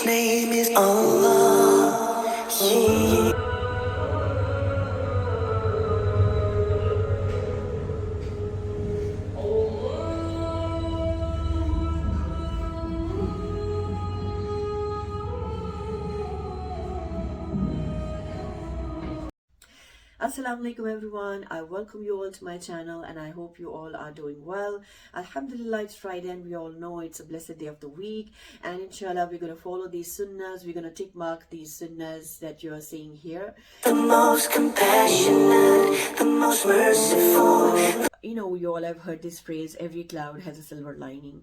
name is Allah. Yeah. Assalamu alaikum everyone. I welcome you all to my channel and I hope you all are doing well. Alhamdulillah, it's Friday and we all know it's a blessed day of the week, and inshallah we're going to follow these sunnahs. We're going to tick mark these sunnahs that you are seeing here. The most compassionate, the most merciful. You know, you all have heard this phrase, every cloud has a silver lining.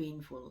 painful.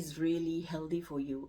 is really healthy for you.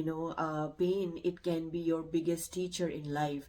you know, pain it can be your biggest teacher in life.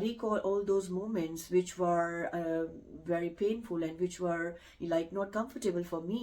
recall all those moments which were very painful and which were like not comfortable for me,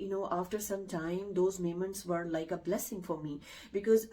you know after some time those moments were like a blessing for me, because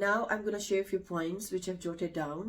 Now I'm gonna share a few points which I've jotted down.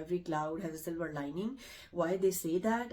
every cloud has a silver lining, why they say that,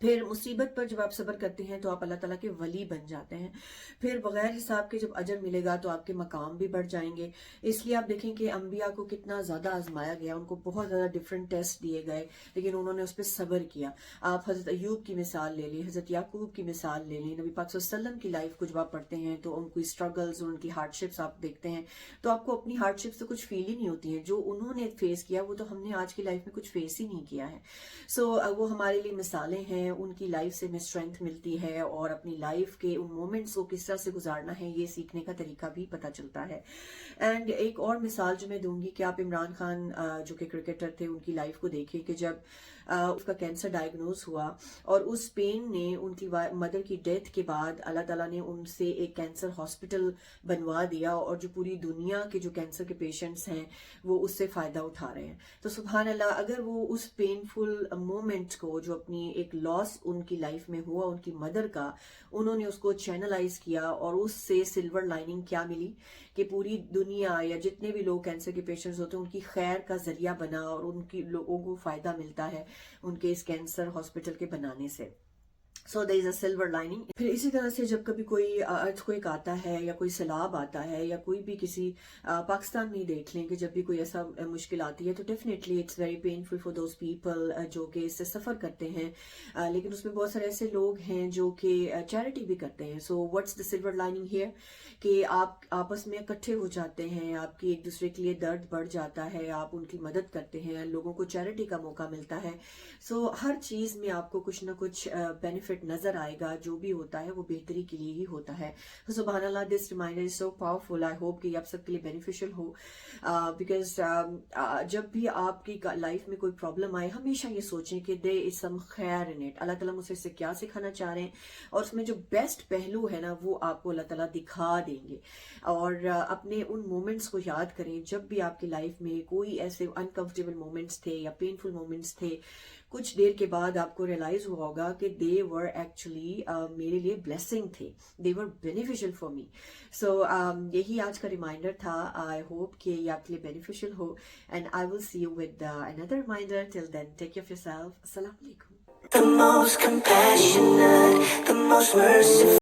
پھر مصیبت پر جب آپ صبر کرتے ہیں تو آپ اللہ تعالیٰ کے ولی بن جاتے ہیں. پھر بغیر حساب کے جب اجر ملے گا تو آپ کے مقام بھی بڑھ جائیں گے. اس لیے آپ دیکھیں کہ انبیاء کو کتنا زیادہ آزمایا گیا, ان کو بہت زیادہ ڈفرینٹ ٹیسٹ دیے گئے, لیکن انہوں نے اس پہ صبر کیا. آپ حضرت ایوب کی مثال لے لیں, حضرت یعقوب کی مثال لے لیں, نبی پاک صلی اللہ علیہ وسلم کی لائف کو جب آپ پڑھتے ہیں تو ان کی اسٹرگلز اور ان کی ہارڈ شپس آپ دیکھتے ہیں تو آپ کو اپنی ہارڈ شپس سے کچھ فیل ہی نہیں ہوتی ہے. جو انہوں نے فیس کیا وہ تو ہم نے آج کی لائف میں کچھ فیس ہی نہیں کیا ہے. سو وہ ہمارے لیے مثالیں ہیں, ان کی لائف سے ہمیں اسٹرینتھ ملتی ہے, اور اپنی لائف کے ان مومنٹس کو کس طرح سے گزارنا ہے یہ سیکھنے کا طریقہ بھی پتہ چلتا ہے. اینڈ ایک اور مثال جو میں دوں گی کہ آپ عمران خان جو کہ کرکٹر تھے ان کی لائف کو دیکھیں کہ جب اس کا کینسر ڈائگنوز ہوا اور اس پین نے ان کی مدر کی ڈیتھ کے بعد اللہ تعالیٰ نے ان سے ایک کینسر ہاسپٹل بنوا دیا, اور جو پوری دنیا کے جو کینسر کے پیشنٹس ہیں وہ اس سے فائدہ اٹھا رہے ہیں. تو سبحان اللہ, اگر وہ اس پینفل مومنٹ کو جو اپنی ایک لاس ان کی لائف میں ہوا ان کی مدر کا, انہوں نے اس کو چینلائز کیا اور اس سے سلور لائننگ کیا ملی کہ پوری دنیا یا جتنے بھی لوگ کینسر کے پیشنٹس ہوتے ہیں ان کی خیر کا ذریعہ بنا, اور ان کی لوگوں کو فائدہ ملتا ہے ان کے اس کینسر ہاسپٹل کے بنانے سے. سو there is a silver lining. پھر اسی طرح سے جب کبھی کوئی ارتھ کوئک آتا ہے یا کوئی سیلاب آتا ہے یا کوئی بھی کسی پاکستان میں ہی دیکھ لیں کہ جب بھی کوئی ایسا مشکل آتی ہے تو definitely it's very painful for those people جو کہ اس سے سفر کرتے ہیں, لیکن اس میں بہت سارے ایسے لوگ ہیں جو کہ چیریٹی بھی کرتے ہیں. So what's the silver lining here کہ آپ آپس میں اکٹھے ہو جاتے ہیں, آپ کی ایک دوسرے کے لیے درد بڑھ جاتا ہے, آپ ان کی مدد کرتے ہیں, لوگوں کو چیریٹی کا موقع ملتا ہے. سو ہر چیز میں آپ کو کچھ نہ کچھ بینیفٹ نظر آئے گا, جو بھی ہوتا ہے وہ بہتری کے لیے ہی ہوتا ہے. سبحان اللہ, this reminder is so powerful. I hope کہ یہ آپ سب کے لیے بینیفیشل ہو, بیکاز جب بھی آپ کی لائف میں کوئی پرابلم آئے ہمیشہ یہ سوچیں کہ دیر از سم خیر ان اٹ. اللہ تعالیٰ مجھ سے اس سے کیا سکھانا چاہ رہے ہیں, اور اس میں جو بیسٹ پہلو ہے نا وہ آپ کو اللہ تعالیٰ دکھا دیں گے. اور اپنے ان مومنٹس کو یاد کریں جب بھی آپ کی لائف میں کوئی ایسے انکمفرٹیبل مومنٹس تھے یا پینفل مومنٹس تھے, کچھ دیر کے بعد آپ کو ریئلائز ہوا ہوگا کہ دے ور ایکچولی میرے لیے بلیسنگ تھے, دے ور بینیفیشل فار می. سو یہی آج کا ریمائنڈر تھا. آئی ہوپ کہ یہ آپ کے لیے بینیفیشل ہو, and I will see you with another reminder. Till then, take care of yourself. السلام علیکم. The most compassionate, the most merciful.